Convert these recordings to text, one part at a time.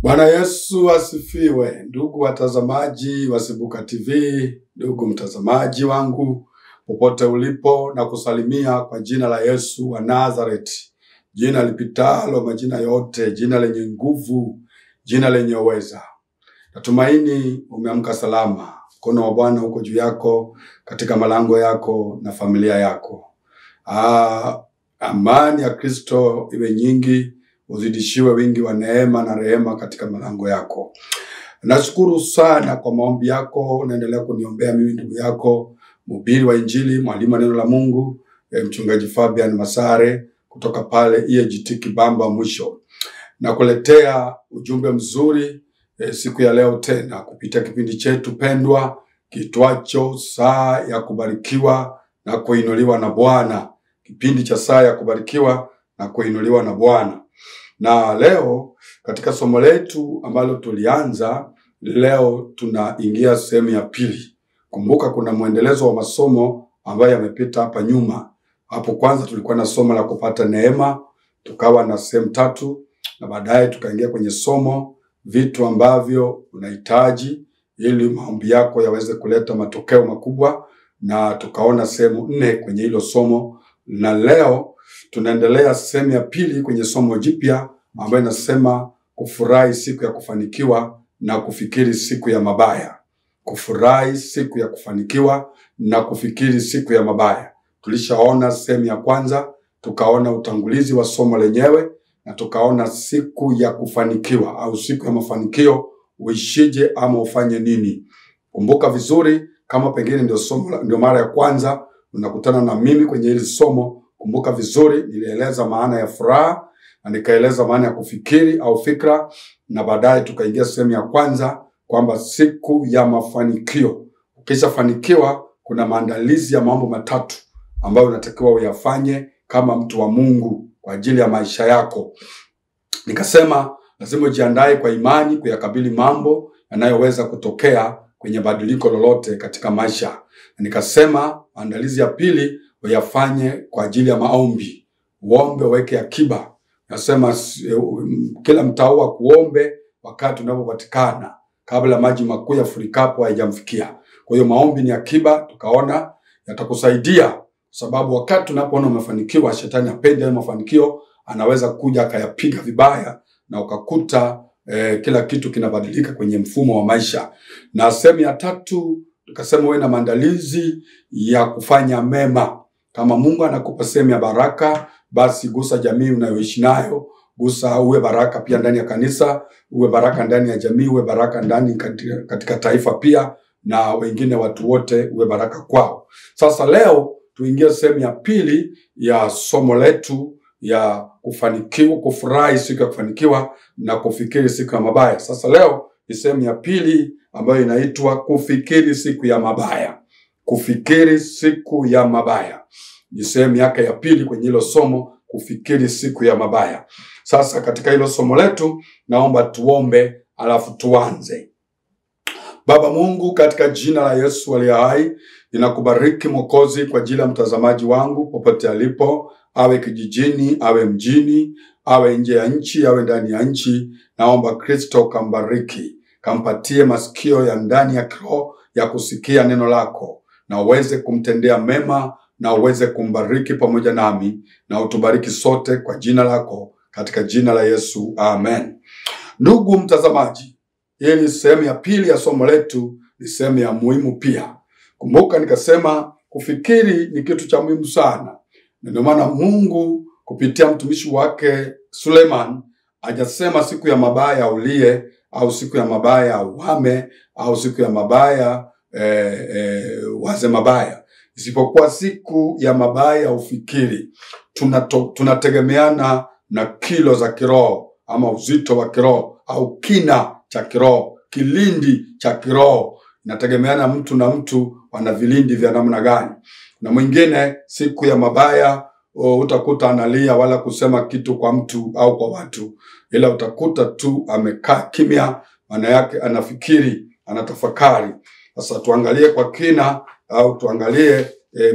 Bwana Yesu asifiwe. Ndugu watazamaji wa Sibuka TV, ndugu mtazamaji wangu popote ulipo, na kusalimia kwa jina la Yesu wa Nazareti, jina lipitalo majina yote, jina lenye nguvu, jina lenye uweza. Natumaini umeamka salama. Mkono wa Bwana uko juu yako, katika malango yako na familia yako. Amani ya Kristo iwe nyingi, uzidishiwe wingi wa neema na rehema katika malango yako. Nashukuru sana kwa maombi yako, unaendelea kuniombea mimi ndugu yako, mhubiri wa Injili, mwalimu wa neno la Mungu, mchungaji Fabian Masare kutoka pale EAGT Kibamba Mwisho. Na kuletea ujumbe mzuri siku ya leo tena kupitia kipindi chetu pendwa kitwacho Saa ya Kubarikiwa na Kuinuliwa na Bwana. Kipindi cha Saa ya Kubarikiwa na Kuinuliwa na Bwana. Na leo katika somo letu ambalo tulianza, leo tunaingia sehemu ya pili. Kumbuka kuna muendelezo wa masomo ambayo yamepita hapa nyuma. Hapo kwanza tulikuwa na somo la kupata neema, tukawa na sehemu 3, na baadaye tukaingia kwenye somo vitu ambavyo unahitaji ili maombi yako yaweze kuleta matokeo makubwa, na tukaona sehemu 4 kwenye hilo somo. Na leo tunaendelea sehemu ya pili kwenye somo jipya ambayo inasema kufurahi siku ya kufanikiwa na kufikiri siku ya mabaya. Kufurahi siku ya kufanikiwa na kufikiri siku ya mabaya. Tulishaona sehemu ya kwanza, tukaona utangulizi wa somo lenyewe, na tukaona siku ya kufanikiwa au siku ya mafanikio uishije ama ufanye nini. Kumbuka vizuri, kama pengine ndio mara ya kwanza unakutana na mimi kwenye hili somo, kumbuka vizuri nilieleza maana ya furaha na nikaeleza maana ya kufikiri au fikra, na baadaye tukaingia sehemu ya kwanza kwamba siku ya mafanikio. Ukishafanikiwa kuna maandalizi ya mambo 3 ambayo unatakiwa uyafanye kama mtu wa Mungu kwa ajili ya maisha yako. Nikasema lazima ujiandae kwa imani kuyakabili mambo yanayoweza kutokea kwenye badiliko lolote katika maisha. Nikasema maandalizi ya pili uyafanye kwa ajili ya maombi. Uombe, uweke akiba. Nasema kila mtaua kuombe wakati unapopatikana, kabla maji makuu yafurikapo hayajamfikia. Kwa hiyo maombi ni akiba, tukaona yatakusaidia, sababu wakati unapoona umefanikiwa, shetani hapendi hayo mafanikio, anaweza kuja akayapiga vibaya na ukakuta kila kitu kinabadilika kwenye mfumo wa maisha. Na sehemu ya 3 tukasema uwe na maandalizi ya kufanya mema. Kama Mungu anakupa sehemu ya baraka, basi gusa jamii unayoishi nayo, uwe baraka pia ndani ya kanisa, uwe baraka ndani ya jamii, uwe baraka ndani katika taifa pia, na wengine watu wote uwe baraka kwao. Sasa leo tuingie sehemu ya pili ya somo letu ya kufanikiwa, kufurahi siku ya kufanikiwa na kufikiri siku ya mabaya. Sasa leo ni sehemu ya pili ambayo inaitwa kufikiri siku ya mabaya. Kufikiri siku ya mabaya ni sehemu yake ya pili kwenye hilo somo, kufikiri siku ya mabaya. Sasa katika hilo somo letu naomba tuombe alafu tuanze. Baba Mungu, katika jina la Yesu aliye hai, ninakubariki Mwokozi kwa ajili ya mtazamaji wangu popote alipo, awe kijijini, awe mjini, awe nje ya nchi, awe ndani ya nchi. Naomba Kristo kambariki, kampatie masikio ya ndani ya kiroho ya kusikia neno lako, na uweze kumtendea mema, na uweze kumbariki pamoja nami, na utubariki sote kwa jina lako, katika jina la Yesu, amen. Ndugu mtazamaji, hii sehemu ya pili ya somo letu ni sehemu ya muhimu pia. Kumbuka nikasema kufikiri ni kitu cha muhimu sana. Ndio maana Mungu kupitia mtumishi wake Suleiman hajasema siku ya mabaya ulie, au siku ya mabaya uhame, au siku ya mabaya waze mabaya. Isipokuwa siku ya mabaya ufikiri. Tunategemeana na kilo za kiroho, ama uzito wa kiroho, au kina cha kiroho, kilindi cha kiroho. Inategemeana mtu na mtu wana vilindi vya namna gani. Na mwingine siku ya mabaya utakuta analia wala kusema kitu kwa mtu au kwa watu, ila utakuta tu amekaa kimya, maana yake anafikiri, anatafakari. Sasa tuangalie kwa kina, au tuangalie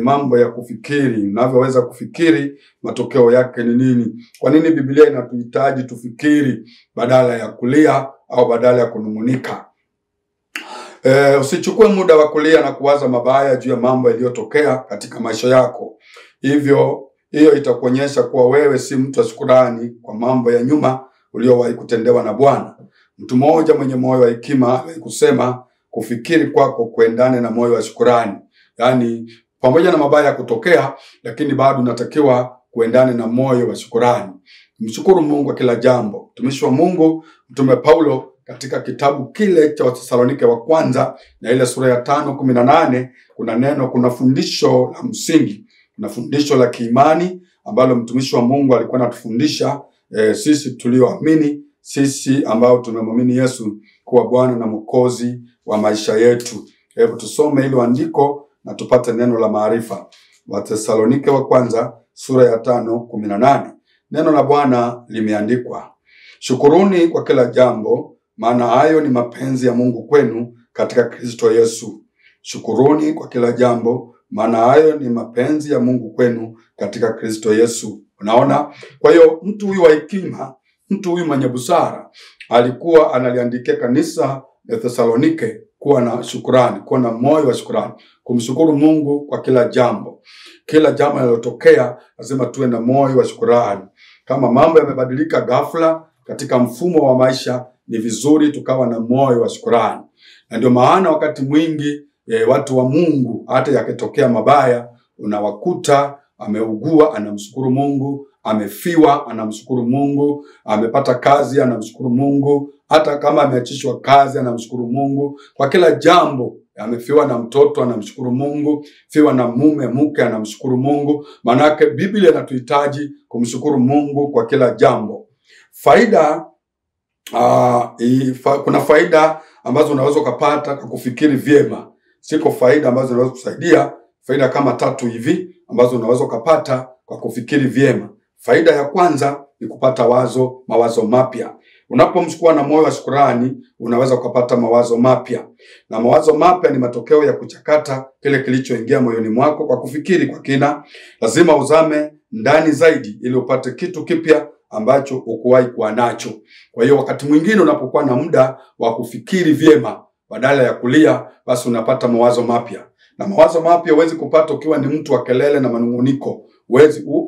mambo ya kufikiri, unavyoweza kufikiri, matokeo yake ni nini. Kwa nini Biblia inatuhitaji tufikiri badala ya kulia au badala ya kunung'unika. Usichukue muda wa kulia na kuwaza mabaya juu ya mambo yaliyotokea katika maisha yako. Hiyo itakuonyesha kuwa wewe si mtu wa shukrani kwa mambo ya nyuma uliowahi kutendewa na Bwana. Mtu mmoja mwenye moyo wa hekima alikusema kufikiri kwako kuendane na moyo wa shukrani. Yaani pamoja na mabaya kutokea, lakini bado unatakiwa kuendane na moyo wa shukrani. Mshukuru Mungu kwa kila jambo. Mtumishi wa Mungu Mtume Paulo katika kitabu kile cha Wathesalonike wa kwanza na ile sura ya 5:18 kuna fundisho la msingi, kuna fundisho la kiimani ambalo mtumishi wa Mungu alikuwa anatufundisha sisi tulioamini, sisi ambao tumemwamini Yesu kuwa Bwana na Mwokozi wa maisha yetu. Hebu tusome hilo andiko na tupate neno la maarifa. Wathesalonike wa kwanza sura ya 5:18. Neno la Bwana limeandikwa: shukuruni kwa kila jambo, maana hayo ni mapenzi ya Mungu kwenu katika Kristo Yesu. Shukuruni kwa kila jambo, maana hayo ni mapenzi ya Mungu kwenu katika Kristo Yesu. Unaona? Kwa hiyo mtu huyu wa hekima, mtu huyu mwenye busara alikuwa analiandikia kanisa la Thesalonike kuwa na shukrani, kuwa na moyo wa shukrani, kumshukuru Mungu kwa kila jambo. Kila jambo linalotokea lazima tuwe na moyo wa shukrani. Kama mambo yamebadilika ghafla katika mfumo wa maisha, ni vizuri tukawa na moyo wa shukrani. Na ndio maana wakati mwingi watu wa Mungu hata yakitokea mabaya, unawakuta ameugua anamshukuru Mungu, amefiwa anamshukuru Mungu, amepata kazi anamshukuru Mungu, hata kama ameachishwa kazi anamshukuru Mungu kwa kila jambo. Amefiwa na mtoto anamshukuru Mungu, fiwa na mke anamshukuru Mungu. Manake Biblia inatuhitaji kumshukuru Mungu kwa kila jambo. Kuna faida ambazo unaweza kupata kwa kufikiri vyema. Siko faida ambazo zinaweza kusaidia, faida kama 3 hivi ambazo unaweza kupata kwa kufikiri vyema. Faida ya kwanza ni kupata mawazo mapya. Unapomshukuru na moyo wa shukrani, unaweza kupata mawazo mapya. Na mawazo mapya ni matokeo ya kuchakata kile kilichoingia moyoni mwako kwa kufikiri kwa kina. Lazima uzame ndani zaidi ili upate kitu kipya ambacho ukuwahi kuwa nacho. Kwa hiyo wakati mwingine unapokuwa na muda wa kufikiri vyema badala ya kulia, basi unapata mawazo mapya. Na mawazo mapya huwezi kupata ukiwa ni mtu wa kelele na manunguniko.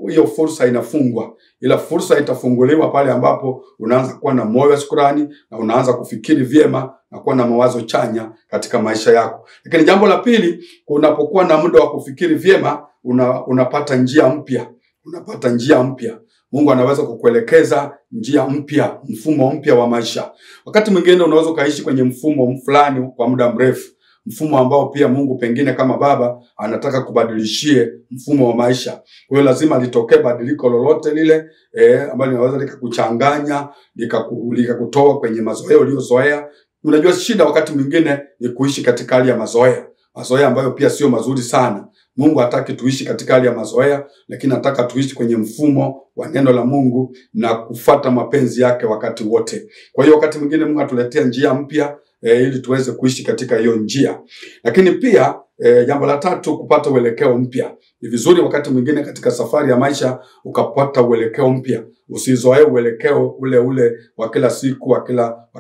Hiyo fursa inafungwa. Ila fursa itafunguliwa pale ambapo unaanza kuwa na moyo wa shukrani na unaanza kufikiri vyema na kuwa na mawazo chanya katika maisha yako. Lakini jambo la pili, unapokuwa na muda wa kufikiri vyema, unapata njia mpya. Unapata njia mpya. Mungu anaweza kukuelekeza njia mpya, mfumo mpya wa maisha. Wakati mwingine unaweza kaishi kwenye mfumo fulani kwa muda mrefu, mfumo ambao pia Mungu pengine kama Baba anataka kubadilishie mfumo wa maisha. Kwa hiyo lazima litokee badiliko lolote lile ambalo linaweza likakuchanganya, likakutoa kwenye mazoea uliyozoea. Unajua shida wakati mwingine ni kuishi katika hali ya mazoea ambayo pia sio mazuri sana. Mungu hataki tuishi katika hali ya mazoea, lakini anataka tuishi kwenye mfumo wa neno la Mungu na kufuata mapenzi yake wakati wote. Kwa hiyo wakati mwingine Mungu atuletea njia mpya ili tuweze kuishi katika hiyo njia. Lakini pia jambo la 3, kupata uelekeo mpya. Ni vizuri wakati mwingine katika safari ya maisha ukapata uelekeo mpya. Usizoee uelekeo ule wa kila siku, wa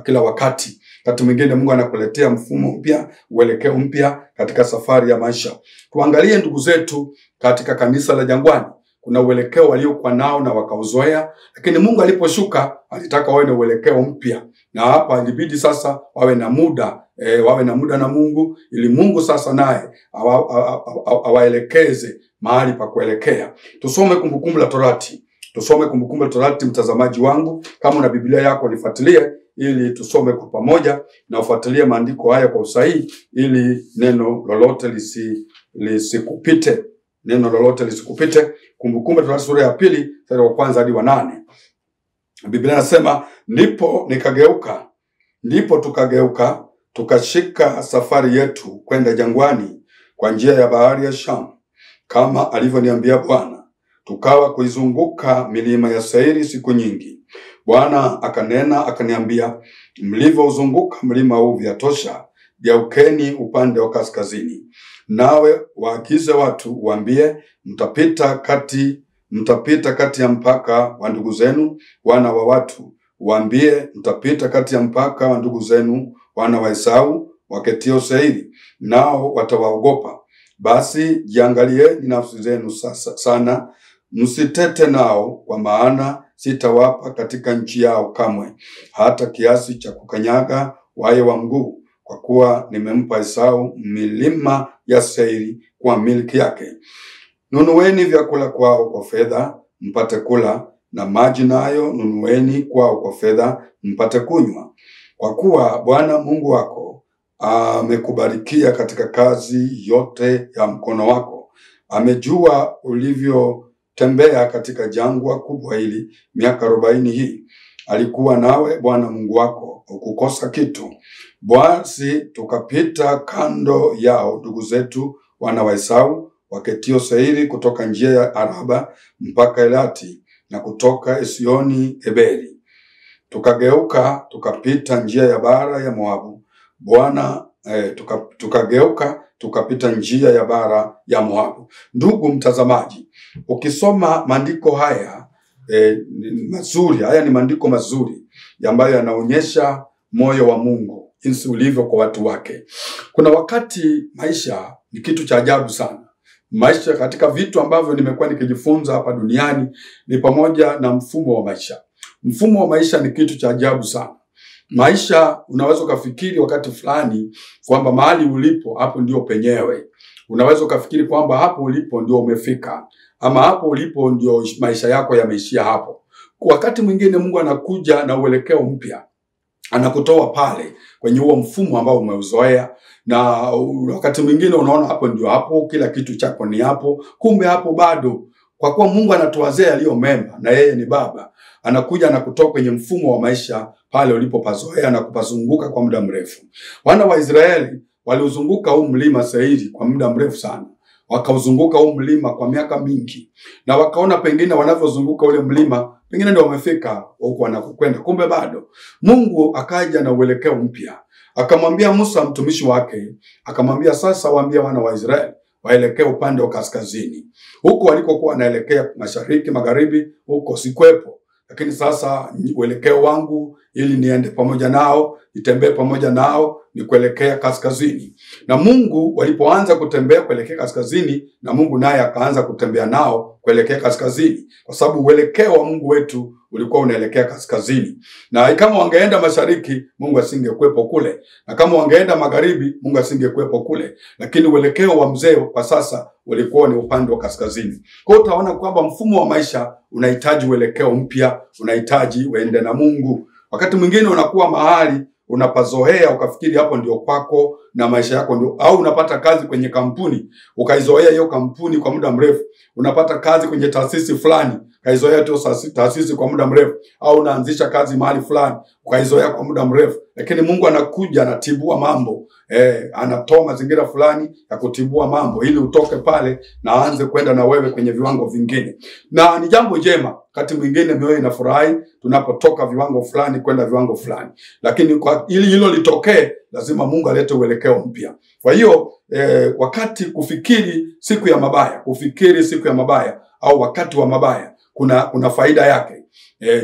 kila wakati. Wakati mwingine Mungu anakuletea mfumo mpya, uelekeo mpya katika safari ya maisha. Tuangalie ndugu zetu katika kanisa la Jangwani. Kuna uelekeo waliokuwa nao na wakauzoea, lakini Mungu aliposhuka alitaka wawe na uelekeo mpya. Na hapa ilibidi sasa wawe na muda na Mungu, ili Mungu sasa naye awaelekeze mahali pa kuelekea. Tusome Kumbukumbu la Torati. Tusome Kumbukumbu la Torati, mtazamaji wangu. Kama una Biblia yako nifuatilie ili tusome kwa pamoja na ufuatilie maandiko haya kwa usahihi, ili neno lolote lisikupite. Neno lolote lisikupite. Kumbukumbu la Torati sura ya 2 mstari wa 1 hadi wa 8. Biblia inasema, ndipo tukageuka tukashika safari yetu kwenda jangwani kwa njia ya bahari ya Shamu, kama alivyoniambia Bwana. Tukawa kuizunguka milima ya Seiri siku nyingi. Bwana akanena akaniambia, mlivyouzunguka mlima huu vyatosha, geukeni upande wa kaskazini. Nawe waagize watu, uambie, mtapita kati ya mpaka wa ndugu zenu wana wa watu, Waambie, mtapita kati ya mpaka wa ndugu zenu wana wa Esau waketio Seiri, nao watawaogopa. Basi jiangalieni nafsi zenu sana, msitete nao, kwa maana sitawapa katika nchi yao kamwe, hata kiasi cha kukanyaga wayo wa mguu, kwa kuwa nimempa Esau milima ya Seiri kwa milki yake. Nunueni vyakula kwao kwa fedha, mpate kula, na maji nayo nunueni kwao kwa fedha, mpate kunywa. Kwa kuwa Bwana Mungu wako amekubarikia katika kazi yote ya mkono wako. Amejua ulivyotembea katika jangwa kubwa hili miaka 40 hii. Alikuwa nawe Bwana Mungu wako, ukukosa kitu. Basi tukapita kando yao ndugu zetu wana wa Esau waketio Seiri, kutoka njia ya Araba mpaka Elati, na kutoka Esioni Eberi. Tukageuka tukapita njia ya bara ya Moabu. Tukapita njia ya bara ya Moabu. Ndugu mtazamaji, ukisoma maandiko haya mazuri, haya ni maandiko mazuri ambayo yanaonyesha moyo wa Mungu jinsi ulivyo kwa watu wake. Kuna wakati maisha ni kitu cha ajabu sana. Maisha, katika vitu ambavyo nimekuwa nikijifunza hapa duniani, ni pamoja na mfumo wa maisha. Mfumo wa maisha ni kitu cha ajabu sana. Maisha, unaweza ukafikiri wakati fulani kwamba mahali ulipo hapo ndio penyewe. Unaweza ukafikiri kwamba hapo ulipo ndio umefika, ama hapo ulipo ndio maisha yako yameishia hapo. Wakati mwingine Mungu anakuja na uelekeo mpya. Anakutoa pale kwenye huo mfumo ambao umeuzoea, na wakati mwingine unaona hapo ndio hapo, kila kitu chako ni hapo, kumbe hapo bado. Kwa kuwa Mungu anatuwazea yaliyo mema, na yeye ni Baba, anakuja na kutoa kwenye mfumo wa maisha pale ulipopazoea na kupazunguka kwa muda mrefu. Wana wa Israeli waliuzunguka huu mlima Seiri kwa muda mrefu sana. Wakauzunguka huu mlima kwa miaka mingi, na wakaona pengine wanavyozunguka ule mlima pengine ndio wamefika huko wanakokwenda, kumbe bado. Mungu akaja na uelekeo mpya. Akamwambia Musa mtumishi wake, akamwambia, sasa waambie wana wa Israeli waelekee upande wa kaskazini. Huko walikokuwa wanaelekea mashariki, magharibi, huko sikwepo. Lakini sasa uelekeo wangu ili niende pamoja nao, nitembee pamoja nao, ni kuelekea kaskazini. Na Mungu walipoanza kutembea kuelekea kaskazini, na Mungu naye akaanza kutembea nao kuelekea kaskazini, kwa sababu uelekeo wa Mungu wetu ulikuwa unaelekea kaskazini. Na kama wangeenda mashariki, Mungu asingekuwepo kule, na kama wangeenda magharibi, Mungu asingekuwepo kule. Lakini uelekeo wa mzee kwa sasa ulikuwa ni upande wa kaskazini. Kwa hiyo utaona kwamba mfumo wa maisha unahitaji uelekeo mpya, unahitaji uende na Mungu. Wakati mwingine unakuwa mahali unapazoea ukafikiri hapo ndio kwako na maisha yako ndio, au unapata kazi kwenye kampuni ukaizoea hiyo kampuni kwa muda mrefu. Unapata kazi kwenye taasisi fulani, ukaizoea tu taasisi kwa muda mrefu, au unaanzisha kazi mahali fulani ukaizoea kwa muda mrefu. Lakini Mungu anakuja, anatibua mambo. Anatoa mazingira fulani ya kutibua mambo ili utoke pale na aanze kwenda na wewe kwenye viwango vingine. Na ni jambo jema, wakati mwingine mioyo inafurahi tunapotoka viwango fulani kwenda viwango fulani. Lakini ili hilo litokee, lazima Mungu alete uelekeo mpya. Kwa hiyo wakati kufikiri siku ya mabaya au wakati wa mabaya kuna faida yake.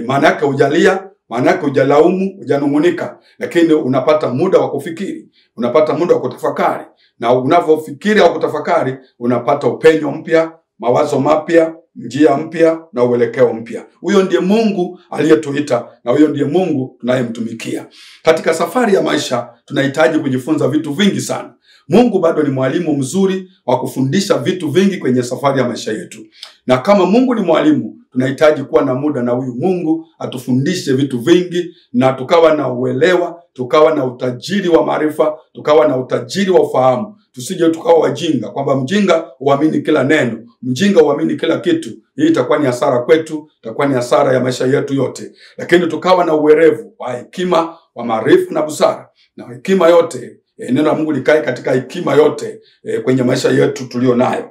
Maana yake hujalia, maana yake hujalaumu, hujanungunika, lakini unapata muda wa kufikiri, unapata muda wa kutafakari. Na unavyofikiri au kutafakari, unapata upenyo mpya, mawazo mapya, njia mpya na uelekeo mpya. Huyo ndiye Mungu aliyetuita, na huyo ndiye Mungu tunayemtumikia. Katika safari ya maisha tunahitaji kujifunza vitu vingi sana. Mungu bado ni mwalimu mzuri wa kufundisha vitu vingi kwenye safari ya maisha yetu. Na kama Mungu ni mwalimu, tunahitaji kuwa na muda na huyu Mungu atufundishe vitu vingi, na tukawa na uelewa, tukawa na utajiri wa maarifa, tukawa na utajiri wa ufahamu. Tusije tukawa wajinga, kwamba mjinga huamini kila neno, mjinga huamini kila kitu. Hii itakuwa ni hasara kwetu, itakuwa ni hasara ya maisha yetu yote. Lakini tukawa na uwerevu wa hekima, wa maarifa na busara, na hekima yote, neno la Mungu likae katika hekima yote kwenye maisha yetu tulio nayo.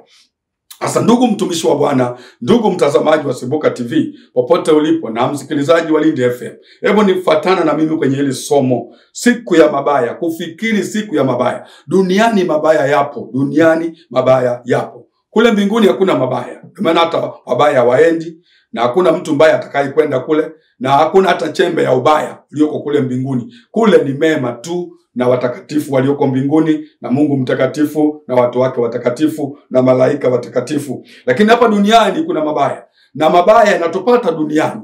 Asa ndugu mtumishi wa Bwana, ndugu mtazamaji wa Sibuka TV, popote ulipo, na msikilizaji wa Lindi FM, hebu nifuatana na mimi kwenye hili somo, siku ya mabaya, kufikiri siku ya mabaya. Duniani mabaya yapo, duniani mabaya yapo. Kule mbinguni hakuna mabaya. Maana hata wabaya waendi, na hakuna mtu mbaya atakaye kwenda kule, na hakuna hata chembe ya ubaya ulioko kule mbinguni. Kule ni mema tu, na watakatifu walioko mbinguni, na Mungu mtakatifu, na watu wake watakatifu, na malaika watakatifu. Lakini hapa duniani kuna mabaya, na mabaya yanatupata duniani.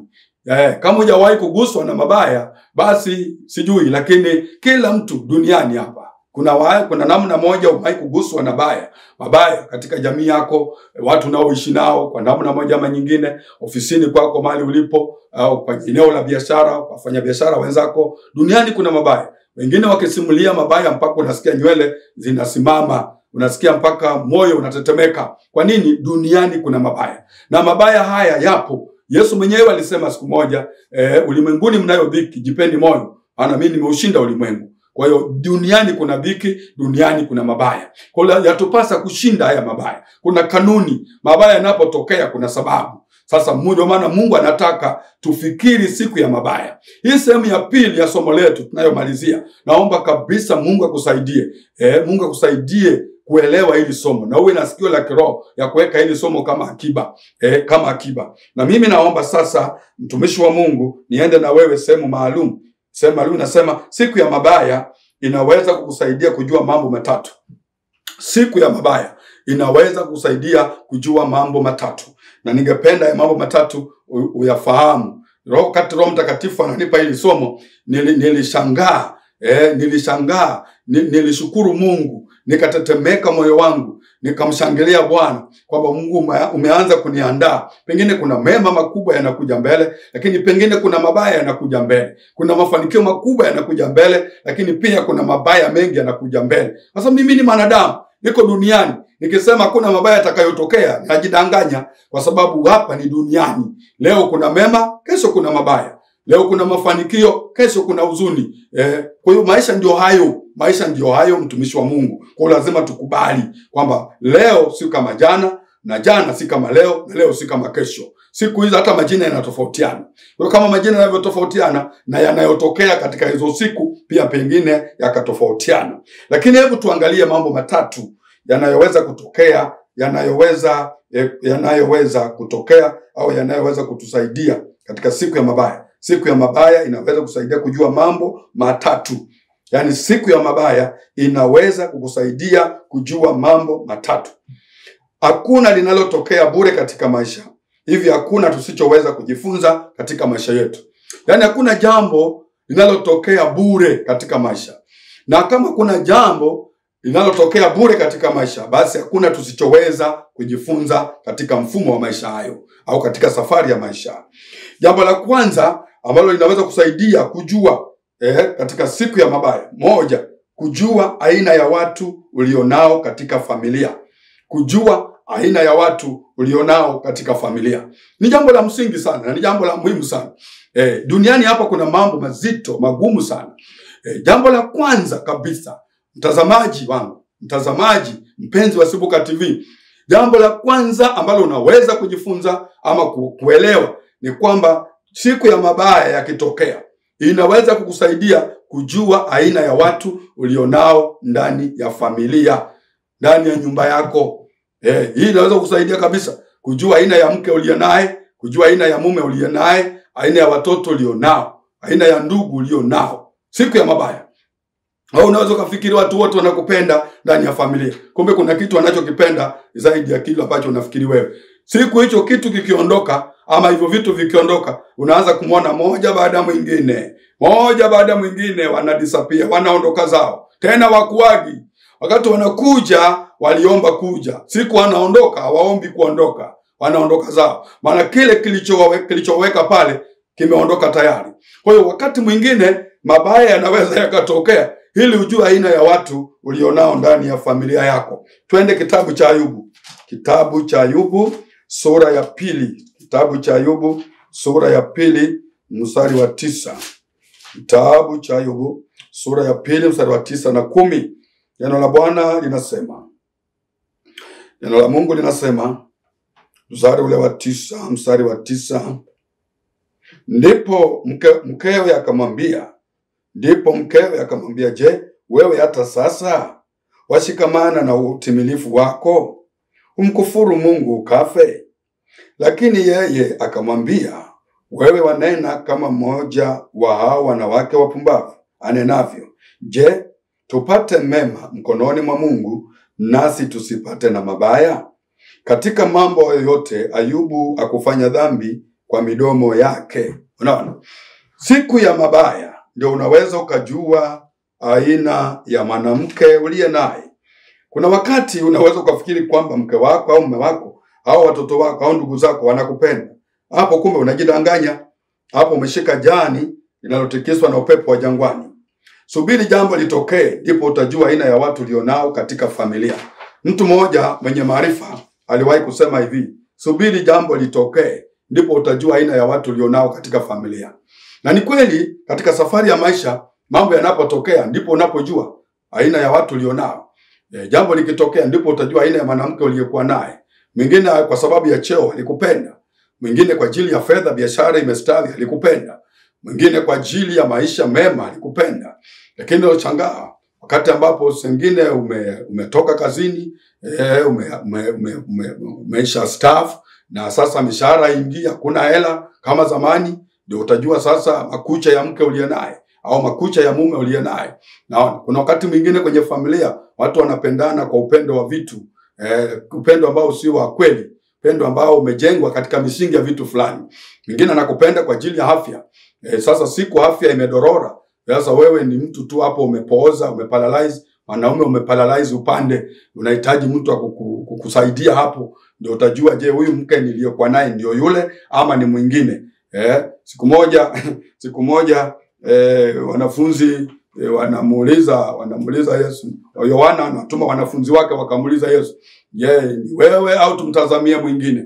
Kama hujawahi kuguswa na mabaya, basi sijui, lakini kila mtu duniani hapa kuna namna moja umewahi kuguswa na mabaya katika jamii yako, watu unaoishi nao kwa namna moja ama nyingine, ofisini kwako, mahali ulipo, au kwa eneo la biashara, wafanya biashara wenzako. Duniani kuna mabaya. Wengine wakisimulia mabaya mpaka unasikia nywele zinasimama, unasikia mpaka moyo unatetemeka. Kwa nini? Duniani kuna mabaya. Na mabaya haya yapo. Yesu mwenyewe alisema siku moja, ulimwenguni mnayo dhiki, jipeni moyo, maana mimi nimeushinda ulimwengu. Kwa hiyo duniani kuna dhiki, duniani kuna mabaya. Kwa hiyo yatupasa kushinda haya mabaya. Kuna kanuni, mabaya yanapotokea kuna sababu. Sasa ndio maana Mungu anataka tufikiri siku ya mabaya. Hii sehemu ya pili ya somo letu tunayomalizia. Naomba kabisa Mungu akusaidie. Mungu akusaidie kuelewa hili somo, na uwe na sikio la kiroho ya kuweka hili somo kama akiba. Kama akiba. Na mimi naomba sasa, mtumishi wa Mungu, niende na wewe sehemu maalum. Sehemu maalum nasema siku ya mabaya inaweza kukusaidia kujua mambo matatu. Siku ya mabaya inaweza kukusaidia kujua mambo matatu. Na ningependa ya mambo matatu uyafahamu. Wakati Roho Mtakatifu ananipa hili somo, nilishangaa, nilishukuru Mungu, nikatetemeka moyo wangu, nikamshangilia Bwana kwamba Mungu umeanza kuniandaa. Pengine kuna mema makubwa yanakuja mbele, lakini pengine kuna mabaya yanakuja mbele. Kuna mafanikio makubwa yanakuja mbele, lakini pia kuna mabaya mengi yanakuja mbele. Sasa mimi ni mwanadamu, niko duniani. Nikisema hakuna mabaya yatakayotokea, najidanganya, kwa sababu hapa ni duniani. Leo kuna mema, kesho kuna mabaya. Leo kuna mafanikio, kesho kuna huzuni. Kwa hiyo maisha ndio hayo, mtumishi wa Mungu. Kwa hiyo lazima tukubali kwamba leo si kama jana, na jana si kama leo, na leo si kama kesho. Siku hizi hata majina yanatofautiana. Kwa kama majina yanavyotofautiana, na yanayotokea katika hizo siku pia pengine yakatofautiana. Lakini hebu tuangalie mambo matatu yanayoweza kutokea, yanayoweza kutokea au yanayoweza kutusaidia katika siku ya mabaya. Siku ya mabaya inaweza kusaidia kujua mambo matatu. Yaani siku ya mabaya inaweza kukusaidia kujua mambo matatu. Hakuna linalotokea bure katika maisha. Hivi hakuna tusichoweza kujifunza katika maisha yetu. Yaani hakuna jambo linalotokea bure katika maisha. Na kama kuna jambo linalotokea bure katika maisha, basi hakuna tusichoweza kujifunza katika mfumo wa maisha hayo au katika safari ya maisha. Jambo la kwanza ambalo linaweza kusaidia kujua katika siku ya mabaya. Moja, kujua aina ya watu ulionao katika familia. Kujua aina ya watu ulionao katika familia ni jambo la msingi sana, na ni jambo la muhimu sana. Duniani hapa kuna mambo mazito, magumu sana. Jambo la kwanza kabisa, mtazamaji wangu, mpenzi wa Sibuka TV, jambo la kwanza ambalo unaweza kujifunza ama kuelewa ni kwamba siku ya mabaya yakitokea, inaweza kukusaidia kujua aina ya watu ulionao ndani ya familia, ndani ya nyumba yako. Hii inaweza kukusaidia kabisa kujua aina ya mke ulionaye, kujua aina ya mume ulionaye, aina ya watoto ulionao, aina ya ndugu ulionao. Siku ya mabaya. Au unaweza kufikiri watu wote wanakupenda ndani ya familia, kumbe kuna kitu wanachokipenda zaidi ya kile ambacho unafikiri wewe. Siku hicho kitu kikiondoka, ama hivyo vitu vikiondoka, unaanza kumwona moja baada ya mwingine wanadisappear, wanaondoka zao. Tena wakuagi. Wakati wanakuja, waliomba kuja. Siku wanaondoka, hawaombi kuondoka. Wanaondoka zao. Maana kile kilichoweka pale kimeondoka tayari. Kwa hiyo wakati mwingine mabaya yanaweza yakatokea ili ujue aina ya watu ulionao ndani ya familia yako. Twende kitabu cha Ayubu. Kitabu cha Ayubu sura ya 2. Kitabu cha Ayubu sura ya 2 mstari wa 9. Kitabu cha Ayubu sura ya 2 mstari wa 9 na 10. Neno la Bwana linasema. Neno la Mungu linasema mstari ule wa 9, mstari wa 9. Ndipo mkewe akamwambia, je, wewe hata sasa washikamana na utimilifu wako? umkufuru Mungu ukafe? Lakini yeye akamwambia, wewe wanena kama mmoja wa hao wanawake wapumbavu anenavyo. Je, tupate mema mkononi mwa Mungu, nasi tusipate na mabaya? Katika mambo yote Ayubu akufanya dhambi kwa midomo yake. Unaona? Siku ya mabaya ndio unaweza ukajua aina ya mwanamke uliye naye. Kuna wakati unaweza ukafikiri kwamba mke wako au mume wako au watoto wako au ndugu zako wanakupenda. Hapo kumbe unajidanganya. Hapo umeshika jani linalotikiswa na upepo wa jangwani. Subiri jambo litokee, ndipo utajua aina ya watu ulionao katika familia. Mtu mmoja mwenye maarifa aliwahi kusema hivi, subiri jambo litokee, ndipo utajua aina ya watu ulionao katika familia. Na ni kweli, katika safari ya maisha, mambo yanapotokea ndipo unapojua aina ya watu ulionao. Jambo likitokea ndipo utajua aina ya mwanamke uliyekuwa naye. Mwingine kwa sababu ya cheo alikupenda. Mwingine kwa ajili ya fedha, biashara imestawi alikupenda. Mwingine kwa ajili ya maisha mema alikupenda. Lakini unashangaa wakati ambapo sengine umetoka kazini, umeisha staff na sasa mishahara ingia, kuna hela kama zamani, ndio utajua sasa makucha ya mke uliye naye au makucha ya mume uliye naye. Na kuna wakati mwingine kwenye familia watu wanapendana kwa upendo wa vitu, upendo ambao si wa kweli, upendo ambao umejengwa katika misingi ya vitu fulani. Mwingine anakupenda kwa ajili ya afya. Sasa siku afya imedorora, sasa wewe ni mtu tu hapo umepooza, umeparalyze, wanaume umeparalyze upande, unahitaji mtu wa kukusaidia hapo, ndio utajua je, huyu mke niliyokuwa naye ndio yule ama ni mwingine. Siku moja wanafunzi wanamuuliza Yesu. Yohana anatuma wanafunzi wake wakamuuliza Yesu, je, ni wewe au tumtazamie mwingine?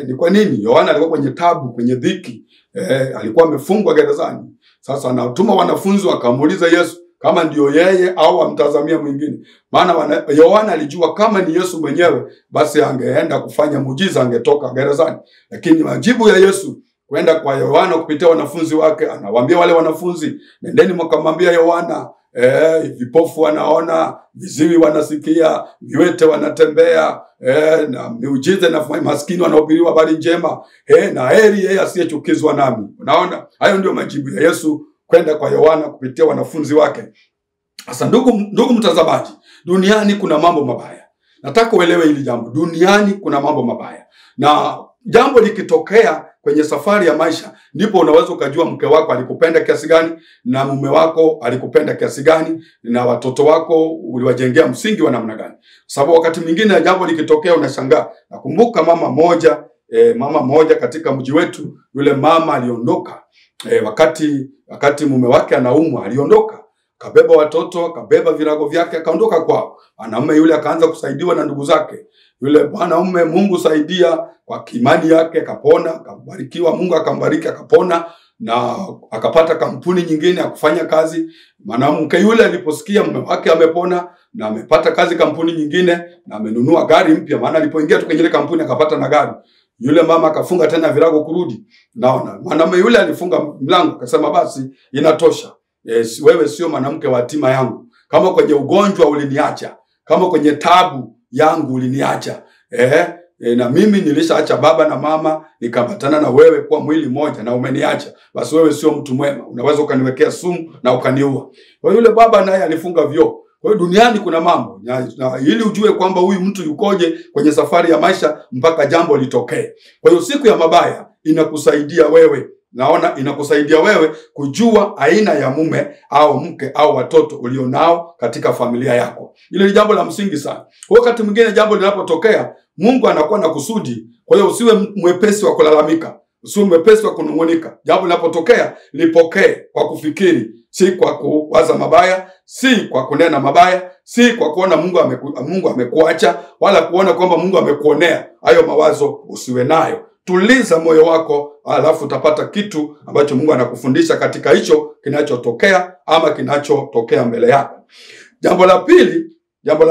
Ni kwa nini? Yohana alikuwa kwenye tabu, kwenye dhiki. Alikuwa amefungwa gerezani. Sasa anatuma wanafunzi wakamuuliza Yesu kama ndio yeye au amtazamia mwingine. Maana Yohana alijua kama ni Yesu mwenyewe basi angeenda kufanya muujiza, angetoka gerezani. Lakini majibu ya Yesu kwenda kwa Yohana kupitia wanafunzi wake, anawaambia wale wanafunzi, nendeni mkamwambia Yohana, vipofu wanaona, viziwi wanasikia, viwete wanatembea, na miujiza na maskini wanahubiriwa habari njema, na heri yeye asiyechukizwa nami. Unaona, hayo ndio majibu ya Yesu kwenda kwa Yohana kupitia wanafunzi wake. Sasa ndugu mtazamaji, duniani kuna mambo mabaya. Nataka uelewe hili jambo. Duniani kuna mambo mabaya. Na jambo likitokea kwenye safari ya maisha, ndipo unaweza ukajua mke wako alikupenda kiasi gani, na mume wako alikupenda kiasi gani, na watoto wako uliwajengea msingi wa namna gani. Sababu wakati mwingine jambo likitokea unashangaa. Nakumbuka mama moja katika mji wetu, yule mama aliondoka wakati mume wake anaumwa, aliondoka. Kabeba watoto, kabeba virago vyake, akaondoka kwao. Mwanamume yule akaanza kusaidiwa na ndugu zake. Yule mwanamume, Mungu saidia, kwa imani yake akapona, akabarikiwa, Mungu akambariki akapona, na akapata kampuni nyingine ya kufanya kazi. Mwanamke yule aliposikia mume wake amepona na amepata kazi kampuni nyingine na amenunua gari mpya, maana alipoingia tu kwenye ile kampuni akapata na gari, yule mama akafunga tena virago kurudi. Naona mwanamume yule alifunga mlango akasema, basi inatosha. Wewe sio mwanamke wa hatima yangu. Kama kwenye ugonjwa uliniacha, kama kwenye tabu yangu uliniacha, na mimi nilishaacha baba na mama nikapatana na wewe kwa mwili mmoja na umeniacha, basi wewe sio mtu mwema, unaweza ukaniwekea sumu na ukaniua. Kwa yule baba naye alifunga vyoo. Kwa hiyo duniani kuna mambo, na ili ujue kwamba huyu mtu yukoje kwenye safari ya maisha mpaka jambo litokee. Kwa hiyo siku ya mabaya inakusaidia wewe, inakusaidia wewe kujua aina ya mume au mke au watoto ulionao katika familia yako. Ile ni jambo la msingi sana. Wakati mwingine jambo linapotokea, Mungu anakuwa na kusudi. Kwa hiyo usiwe mwepesi wa kulalamika, usiwe mwepesi wa kunungunika. Jambo linapotokea, lipokee kwa kufikiri, si kwa kuwaza mabaya, si kwa kunena mabaya, si kwa kuona Mungu amekuacha, wala kuona kwamba Mungu amekuonea. Hayo mawazo usiwe nayo. Tuliza moyo wako, alafu utapata kitu ambacho Mungu anakufundisha katika hicho kinachotokea ama kinachotokea mbele yako. Jambo la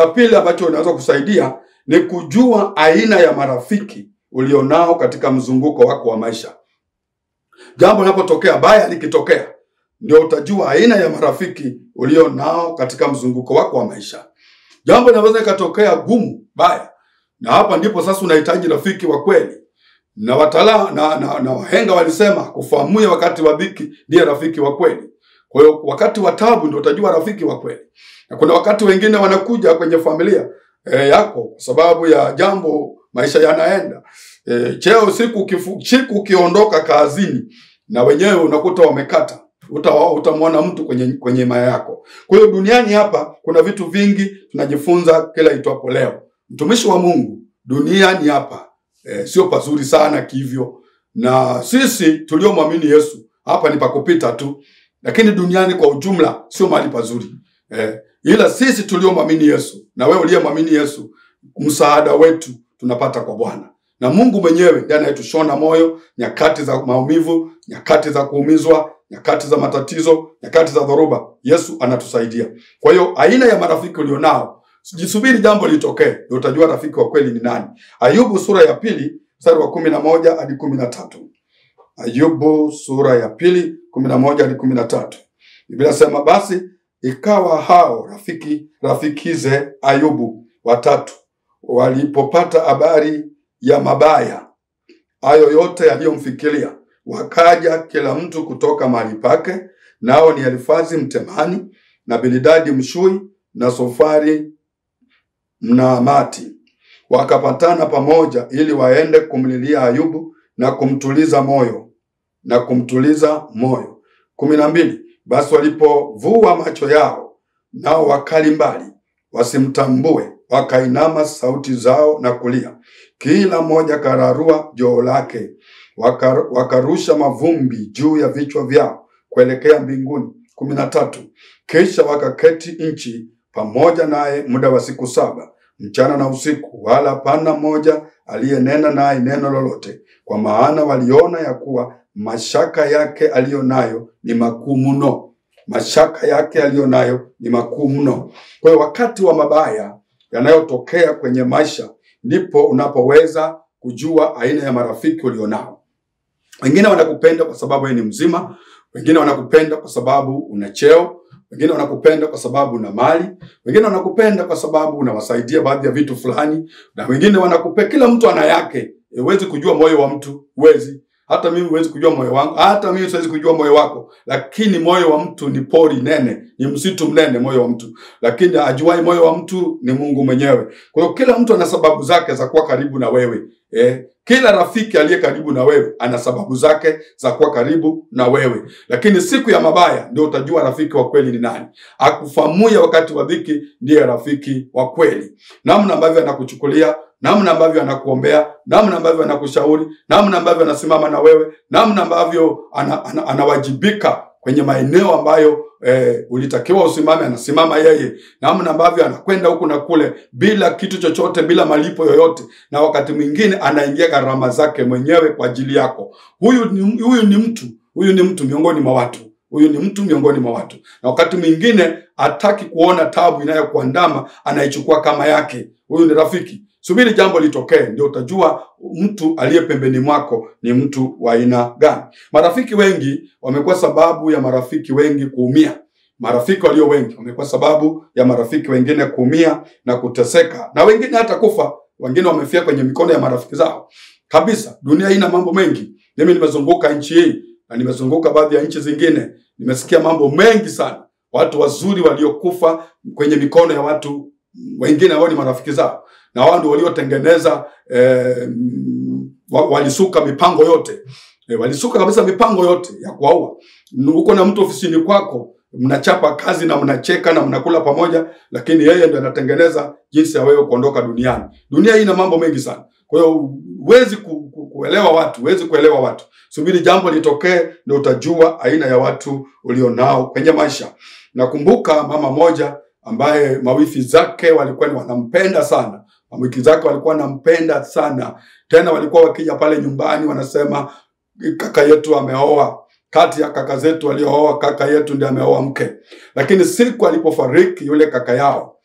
pili ambalo unaweza kusaidia ni kujua aina ya marafiki ulionao katika mzunguko wako wa maisha. Jambo linapotokea baya likitokea, ndio utajua aina ya marafiki ulionao katika mzunguko wako wa maisha. Jambo linaweza likatokea gumu, baya, Na hapa ndipo sasa unahitaji rafiki wa kweli. Na wataalamu na wahenga walisema kufahamu wakati wa dhiki ndiye rafiki wa kweli. Kwa hiyo wakati wa taabu ndio utajua rafiki wa kweli. Na kuna wakati wengine wanakuja kwenye familia yako kwa sababu ya jambo, maisha yanaenda. Cheo siku ukiondoka kazini na wenyewe unakuta wamekata. Utamwona mtu kwenye maya yako. Kwa hiyo duniani hapa kuna vitu vingi tunajifunza kila itwapo leo. Mtumishi wa Mungu, dunia ni hapa. Sio pazuri sana kivyo. Na sisi tuliomwamini Yesu, hapa ni pakupita tu. Lakini duniani kwa ujumla sio mahali pazuri. Ila sisi tuliomwamini Yesu, na wewe uliyemwamini Yesu, msaada wetu tunapata kwa Bwana. Na Mungu mwenyewe ndiye anayetushona moyo nyakati za maumivu, nyakati za kuumizwa, nyakati za matatizo, nyakati za dhoruba. Yesu anatusaidia. Kwa hiyo aina ya marafiki ulionao, jisubiri jambo litokee, ndio utajua rafiki wa kweli ni nani. Ayubu sura ya 2 mstari wa 11 hadi 13. Ayubu sura ya 2 11 hadi 13. Biblia inasema basi ikawa hao rafikize Ayubu watatu walipopata habari ya mabaya hayo yote yaliyomfikiria, wakaja kila mtu kutoka mahali pake, nao ni Elifazi Mtemani na Bildadi Mshui na Sofari Mnaamati, wakapatana pamoja ili waende kumlilia Ayubu na kumtuliza moyo. 12. Basi walipovua macho yao nao wakali mbali wasimtambue, wakainama sauti zao na kulia, kila mmoja kararua joo lake, wakarusha mavumbi juu ya vichwa vyao kuelekea mbinguni. 13. Kisha wakaketi nchi pamoja naye muda wa siku 7 mchana na usiku, wala hapana mmoja aliyenena naye neno lolote, kwa maana waliona ya kuwa mashaka yake aliyonayo ni makuu mno. Mashaka yake aliyonayo ni makuu mno. Kwa hiyo wakati wa mabaya yanayotokea kwenye maisha, ndipo unapoweza kujua aina ya marafiki ulionao. Wengine wanakupenda kwa sababu wewe ni mzima, wengine wanakupenda kwa sababu una cheo, wengine wanakupenda kwa sababu una mali, wengine wanakupenda kwa sababu unawasaidia baadhi ya vitu fulani, na wengine wanakupenda. Kila mtu ana yake. Huwezi kujua moyo wa mtu, huwezi. Hata mimi huwezi kujua moyo wangu, hata mimi siwezi kujua moyo wako. Lakini moyo wa mtu ni pori nene, ni msitu mnene moyo wa mtu. Lakini ajuai moyo wa mtu ni Mungu mwenyewe. Kwa hiyo kila mtu ana sababu zake za kuwa karibu na wewe. Kila rafiki aliye karibu na wewe ana sababu zake za kuwa karibu na wewe. Lakini siku ya mabaya ndio utajua rafiki wa kweli ni nani. Akufahamuye wakati wa dhiki ndiye rafiki wa kweli. Namna ambavyo anakuchukulia, namna ambavyo anakuombea, namna ambavyo anakushauri, namna ambavyo anasimama na wewe, namna ambavyo anawajibika kwenye maeneo ambayo ulitakiwa usimame, anasimama yeye, namna ambavyo anakwenda huku na kule bila kitu chochote, bila malipo yoyote, na wakati mwingine anaingia gharama zake mwenyewe kwa ajili yako. Huyu ni mtu miongoni mwa watu. Huyu ni mtu miongoni mwa watu. Na wakati mwingine hataki kuona tabu inayokuandama, anaichukua kama yake. Huyu ni rafiki. Subiri jambo litokee, ndio utajua mtu aliye pembeni mwako ni mtu wa aina gani. Marafiki wengi wamekuwa sababu ya marafiki wengi kuumia. Marafiki walio wengi wamekuwa sababu ya marafiki wengine kuumia na kuteseka, na wengine hata kufa. Wengine wamefia kwenye mikono ya marafiki zao. Kabisa, dunia ina mambo mengi. Mimi nimezunguka nchi hii na nimezunguka baadhi ya nchi zingine. Nimesikia mambo mengi sana. Watu wazuri waliokufa kwenye mikono ya watu wengine ambao ni marafiki zao. Na wao ndio waliotengeneza walisuka mipango yote. Walisuka kabisa mipango yote ya kuua. Uko na mtu ofisini kwako, mnachapa kazi na mnacheka na mnakula pamoja, lakini yeye ndio anatengeneza jinsi ya wewe kuondoka duniani. Dunia hii ina mambo mengi sana. Kwa hiyo huwezi kuelewa watu. Subiri jambo litokee ndio utajua aina ya watu ulionao kwenye maisha. Nakumbuka mama moja ambaye mawifi zake walikuwa wanampenda sana. Mawifi zake walikuwa wanampenda sana. Tena walikuwa wakija pale nyumbani wanasema kaka yetu ameoa. Kati ya kaka zetu waliooa, kaka yetu ndiye ameoa mke. Lakini siku alipofariki yule kaka yao,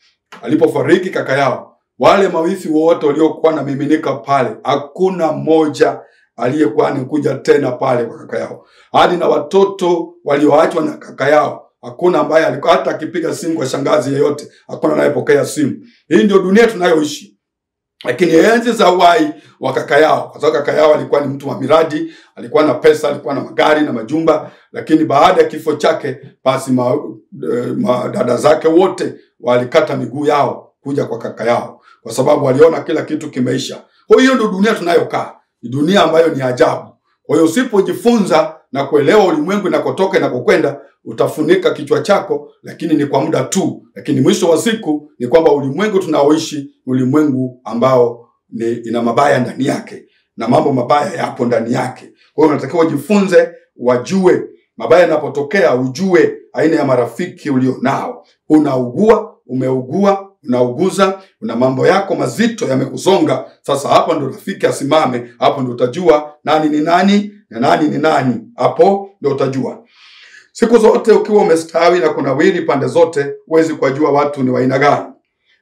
wale mawifi wote waliokuwa na miminika pale, hakuna mmoja aliyekuwa anakuja tena pale kwa kaka yao. Hadi na watoto walioachwa na kaka yao, hakuna ambaye alikuwa hata akipiga simu kwa shangazi yeyote, hakuna anayepokea simu. Hii ndio dunia tunayoishi. Lakini enzi za uhai wa kaka yao, kwa sababu kaka yao alikuwa ni mtu wa miradi, alikuwa na pesa, alikuwa na magari na majumba, lakini baada ya kifo chake basi dada zake wote walikata miguu yao kuja kwa kaka yao, kwa sababu waliona kila kitu kimeisha. Kwa hiyo ndio dunia tunayokaa, ni dunia ambayo ni ajabu. Kwa hiyo usipojifunza na kuelewa ulimwengu inakotoka na kukwenda, utafunika kichwa chako, lakini ni kwa muda tu. Lakini mwisho wa siku ni kwamba ulimwengu tunaoishi ulimwengu ambao ina mabaya ndani yake, na mambo mabaya yapo ndani yake. Kwa hiyo unatakiwa ujifunze, wajue mabaya yanapotokea, ujue aina ya marafiki ulionao. Unaugua, umeugua, unauguza, una mambo yako mazito yamekusonga. Sasa hapa ndo rafiki asimame, hapo ndo utajua nani ni nani na nani ni nani. Hapo ndo utajua. Siku zote ukiwa umestawi na kunawiri pande zote, huwezi kujua watu ni wa aina gani.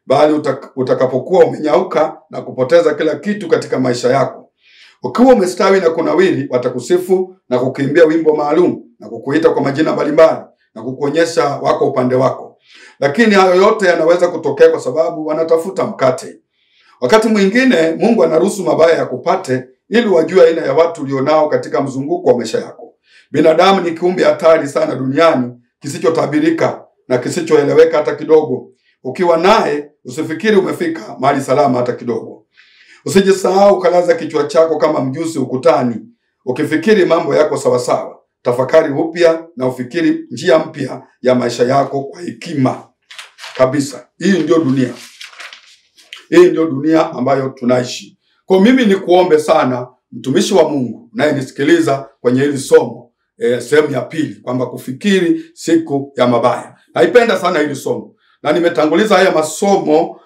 Bali utakapokuwa umenyauka na kupoteza kila kitu katika maisha yako. Ukiwa umestawi na kunawiri, watakusifu na kukimbia wimbo maalum na kukuita kwa majina mbalimbali na kukuonyesha wako upande wako. Lakini hayo yote yanaweza kutokea kwa sababu wanatafuta mkate. Wakati mwingine Mungu anaruhusu mabaya ya kupate ili wajue aina ya watu ulionao katika mzunguko wa maisha yako. Binadamu ni kiumbe hatari sana duniani, kisichotabirika na kisichoeleweka hata kidogo. Ukiwa naye usifikiri umefika mahali salama hata kidogo. Usijisahau kalaza kichwa chako kama mjusi ukutani, ukifikiri mambo yako sawa sawa. Tafakari upya na ufikiri njia mpya ya maisha yako kwa hekima kabisa. Hii ndio dunia. Hii ndio dunia ambayo tunaishi. Kwa mimi ni kuombe sana mtumishi wa Mungu naye nisikiliza kwenye hili somo sehemu ya pili, kwamba kufikiri siku ya mabaya. Naipenda sana hili somo. Na nimetanguliza haya masomo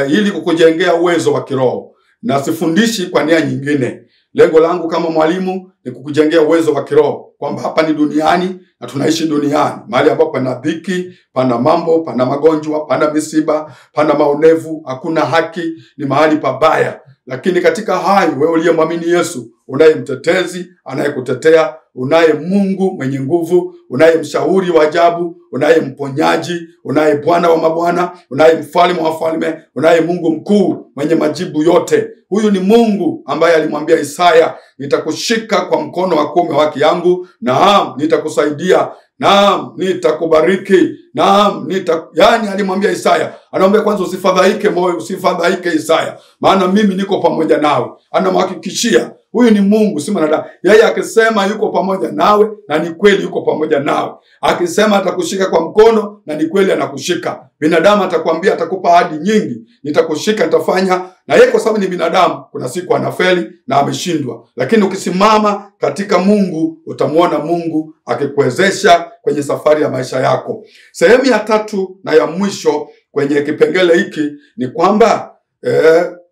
ili kukujengea uwezo wa kiroho. Na sifundishi kwa nia nyingine. Lengo langu kama mwalimu ni kukujengea uwezo wa kiroho, kwamba hapa ni duniani na tunaishi duniani, mahali ambapo pana dhiki, pana mambo, pana magonjwa, pana misiba, pana maonevu, hakuna haki, ni mahali pabaya. Lakini katika hayo wewe uliyemwamini Yesu, unaye mtetezi anayekutetea, unaye Mungu mwenye nguvu, unaye mshauri wa ajabu, unaye mponyaji, unaye Bwana wa mabwana, unaye mfalme wa wafalme, unaye Mungu mkuu mwenye majibu yote. Huyu ni Mungu ambaye alimwambia Isaya, nitakushika kwa mkono wa kuume wa haki yangu, naam nitakusaidia, naam nitakubariki, naam yani alimwambia Isaya, anaomba kwanza usifadhaike moyo, usifadhaike Isaya, maana mimi niko pamoja nawe. Anamhakikishia huyu ni Mungu, si mwanadamu. Yeye akisema yuko pamoja nawe, na ni kweli yuko pamoja nawe. Akisema atakushika kwa mkono, na ni kweli anakushika. Binadamu atakwambia, atakupa ahadi nyingi, nitakushika, nitafanya. Na yeye kwa sababu ni binadamu, kuna siku anafeli na ameshindwa. Lakini ukisimama katika Mungu, utamuona Mungu akikuwezesha kwenye safari ya maisha yako. Sehemu ya tatu na ya mwisho kwenye kipengele hiki ni kwamba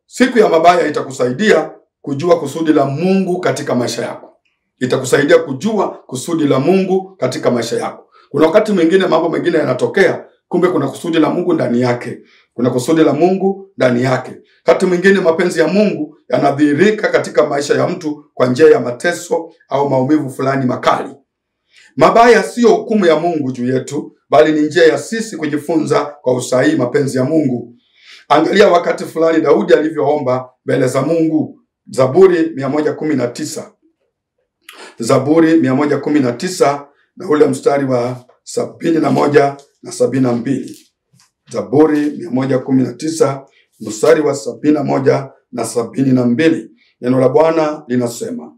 siku ya mabaya itakusaidia kujua kusudi la Mungu katika maisha yako. Itakusaidia kujua kusudi la Mungu katika maisha yako. Kuna wakati mwingine mambo mengine yanatokea, kumbe kuna kusudi la Mungu ndani yake. Kuna kusudi la Mungu ndani yake. Wakati mwingine mapenzi ya Mungu yanadhihirika katika maisha ya mtu kwa njia ya mateso au maumivu fulani makali. Mabaya sio hukumu ya Mungu juu yetu, bali ni njia ya sisi kujifunza kwa usahihi mapenzi ya Mungu. Angalia wakati fulani Daudi alivyoomba mbele za Mungu. Zaburi 119. Zaburi 119 na ule mstari wa 71 na 72. Zaburi 119 mstari wa 71 na 72. Neno la Bwana linasema,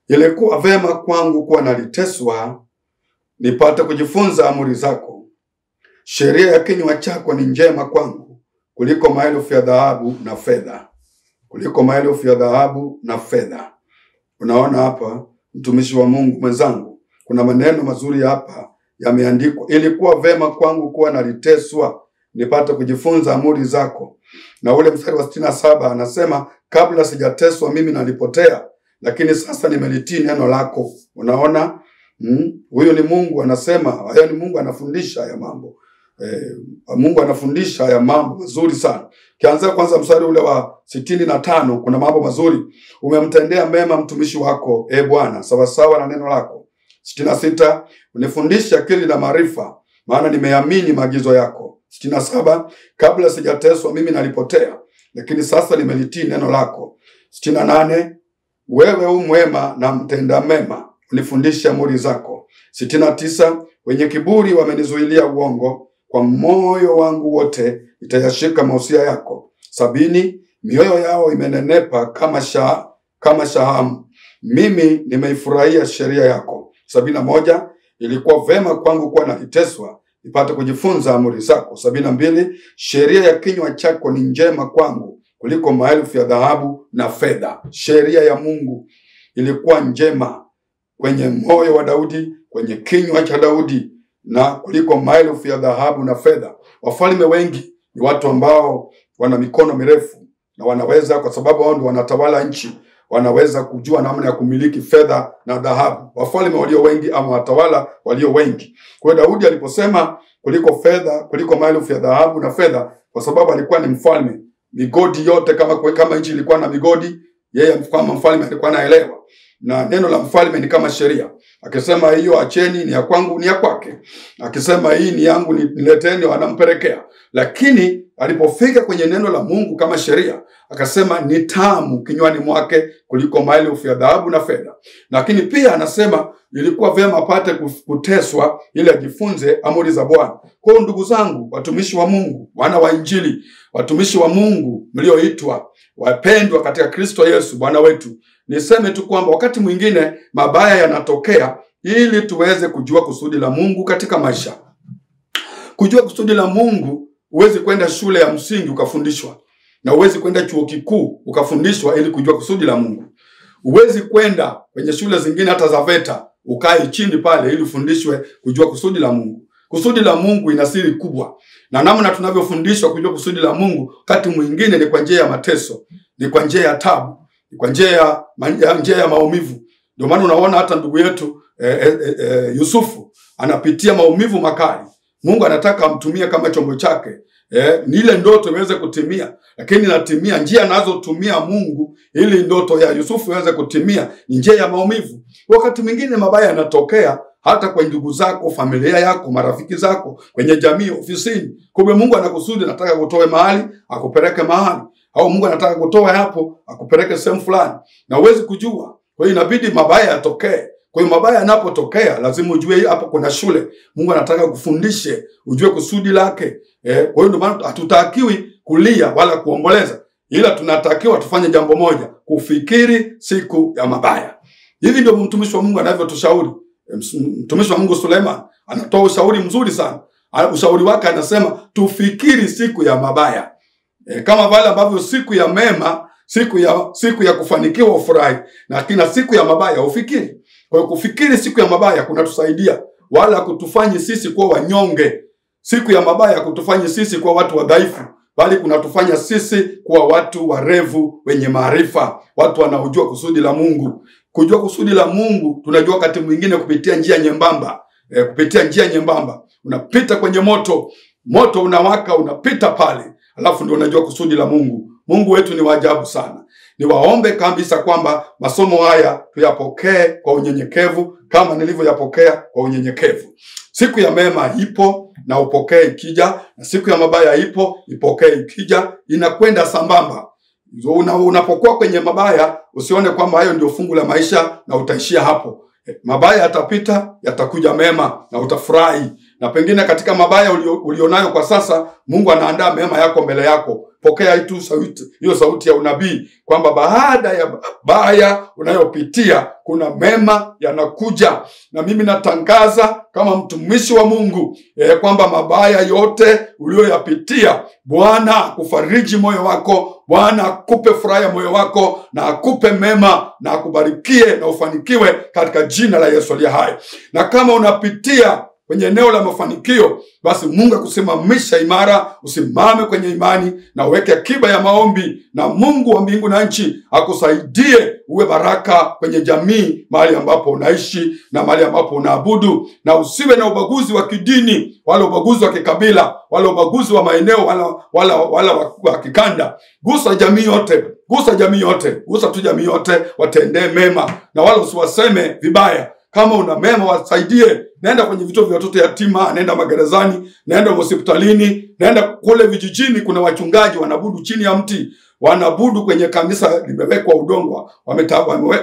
ilikuwa vema kwangu kuwa naliteswa, nipate kujifunza amri zako. Sheria ya kinywa chako ni njema kwangu kuliko maelfu ya dhahabu na fedha. Kuliko maelfu ya dhahabu na fedha. Unaona hapa mtumishi wa Mungu mwenzangu, kuna maneno mazuri hapa yameandikwa. Ilikuwa vema kwangu kuwa naliteswa, nipate kujifunza amri zako. Na ule mstari wa 67 anasema, kabla sijateswa mimi nalipotea, lakini sasa nimelitii neno lako. Unaona? Huyo ni Mungu anasema, haya ni Mungu anafundisha haya mambo. Mungu anafundisha haya mambo mazuri sana. Kianza kwanza mstari ule wa 65, kuna mambo mazuri. Umemtendea mema mtumishi wako, Bwana, sawa sawa na neno lako. 66, unifundisha akili na maarifa, maana nimeamini maagizo yako. 67, kabla sijateswa mimi nalipotea, lakini sasa nimelitii neno lako. 68, wewe umwema na mtenda mema, unifundisha amri zako. 69, wenye kiburi wamenizuilia uongo, kwa moyo wangu wote nitayashika mausia yako. 70, mioyo yao imenenepa kama shahamu, mimi nimeifurahia sheria yako. 71, ilikuwa vema kwangu kuwa naliteswa, nipate kujifunza amri zako. 72, sheria ya kinywa chako ni njema kwangu kuliko maelfu ya dhahabu na fedha. Sheria ya Mungu ilikuwa njema kwenye moyo wa Daudi, kwenye kinywa cha Daudi, na kuliko maelfu ya dhahabu na fedha. Wafalme wengi ni watu ambao wana mikono mirefu, na wanaweza, kwa sababu wao ndio wanatawala nchi, wanaweza kujua namna ya kumiliki fedha na dhahabu. Wafalme walio wengi ama watawala walio wengi. Kwa hiyo Daudi aliposema kuliko fedha, kuliko maelfu ya dhahabu na fedha, kwa sababu alikuwa ni mfalme. Migodi yote, kama nchi ilikuwa na migodi, yeye kama mfalme alikuwa anaelewa. Na neno la mfalme ni kama sheria. Akisema hiyo acheni, ni ya kwangu, ni ya kwake. Akisema hii ni yangu, nileteni, anampelekea. Lakini alipofika kwenye neno la Mungu kama sheria, akasema ni tamu kinywani mwake kuliko maelfu ya dhahabu na fedha. Lakini pia anasema ilikuwa vyema apate kuteswa ili ajifunze amri za Bwana. Kwa hiyo ndugu zangu, watumishi wa Mungu, wana wa Injili, watumishi wa Mungu mlioitwa, wapendwa katika Kristo Yesu Bwana wetu, niseme tu kwamba wakati mwingine mabaya yanatokea ili tuweze kujua kusudi la Mungu katika maisha. Kujua kusudi la Mungu, huwezi kwenda shule ya msingi ukafundishwa, na huwezi kwenda chuo kikuu ukafundishwa ili kujua kusudi la Mungu. Huwezi kwenda kwenye shule zingine hata za VETA ukae chini pale ili ufundishwe kujua kusudi la Mungu. Kusudi la Mungu ina siri kubwa. Na namna tunavyofundishwa kujua kusudi la Mungu wakati mwingine ni kwa njia ya mateso, ni kwa njia ya tabu, ni kwa njia ya maumivu. Ndio maana unaona hata ndugu yetu Yusufu anapitia maumivu makali. Mungu anataka amtumie kama chombo chake. Ni ile ndoto iweze kutimia, lakini natimia njia anazotumia Mungu ili ndoto ya Yusufu iweze kutimia ni njia ya maumivu. Wakati mwingine mabaya yanatokea hata kwa ndugu zako, familia yako, marafiki zako, kwenye jamii, ofisini. Kumbe Mungu anakusudi, anataka kutoe mahali, akupeleke mahali. Au Mungu anataka kutoa hapo, akupeleke sehemu fulani. Na huwezi kujua. Kwa hiyo inabidi mabaya yatokee. Kwa hiyo mabaya yanapotokea lazima ujue hapo kuna shule. Mungu anataka kufundishe, ujue kusudi lake. Kwa hiyo ndio maana hatutakiwi kulia wala kuomboleza, ila tunatakiwa tufanye jambo moja, kufikiri siku ya mabaya. Hivi ndio mtumishi wa Mungu anavyotushauri. Mtumishi wa Mungu Suleiman anatoa ushauri mzuri sana. Ushauri wake anasema tufikiri siku ya mabaya. Kama vile ambavyo siku ya mema, siku ya kufanikiwa ufurahi, na kina siku ya mabaya ufikiri. Kwa hiyo kufikiri siku ya mabaya kunatusaidia, wala kutufanyi sisi kuwa wanyonge. Siku ya mabaya kutufanyi sisi kuwa watu wadhaifu, bali kunatufanya sisi kuwa watu warevu, wenye maarifa, watu wanaojua kusudi la Mungu. Kujua kusudi la Mungu tunajua wakati mwingine kupitia njia nyembamba. Kupitia njia nyembamba unapita kwenye moto unawaka, unapita pale, alafu ndio unajua kusudi la Mungu. Mungu wetu ni waajabu sana. Niwaombe kabisa kwamba masomo haya tuyapokee kwa unyenyekevu kama nilivyoyapokea kwa unyenyekevu. Siku ya mema ipo na upokee ikija, na siku ya mabaya ipo, ipokee ikija, inakwenda sambamba. Unapokuwa kwenye mabaya usione kwamba hayo ndio fungu la maisha na utaishia hapo. Mabaya yatapita, yatakuja mema na utafurahi. Na pengine katika mabaya ulionayo kwa sasa, Mungu anaandaa mema yako mbele yako. Pokea hiyo sauti ya unabii kwamba baada ya baya unayopitia kuna mema yanakuja. Na mimi natangaza kama mtumishi wa Mungu kwamba mabaya yote ulioyapitia, Bwana akufariji moyo wako, Bwana akupe furaha ya moyo wako, na akupe mema, na akubarikie na ufanikiwe katika jina la Yesu aliye hai. Na kama unapitia kwenye eneo la mafanikio, basi Mungu akusimamisha imara, usimame kwenye imani na uweke akiba ya maombi, na Mungu wa mbingu na nchi akusaidie uwe baraka kwenye jamii, mahali ambapo unaishi na mahali ambapo unaabudu. Na usiwe na ubaguzi wa kidini, wala ubaguzi wa kikabila, wala ubaguzi wa maeneo, wala wa kikanda. Gusa jamii yote, gusa tu jamii yote, watendee mema na wala usiwaseme vibaya. Kama una mema wasaidie, naenda kwenye vituo vya watoto yatima, naenda magerezani, naenda hospitalini, naenda kule vijijini. Kuna wachungaji wanabudu chini ya mti, wanabudu kwenye kanisa limewekwa udongo,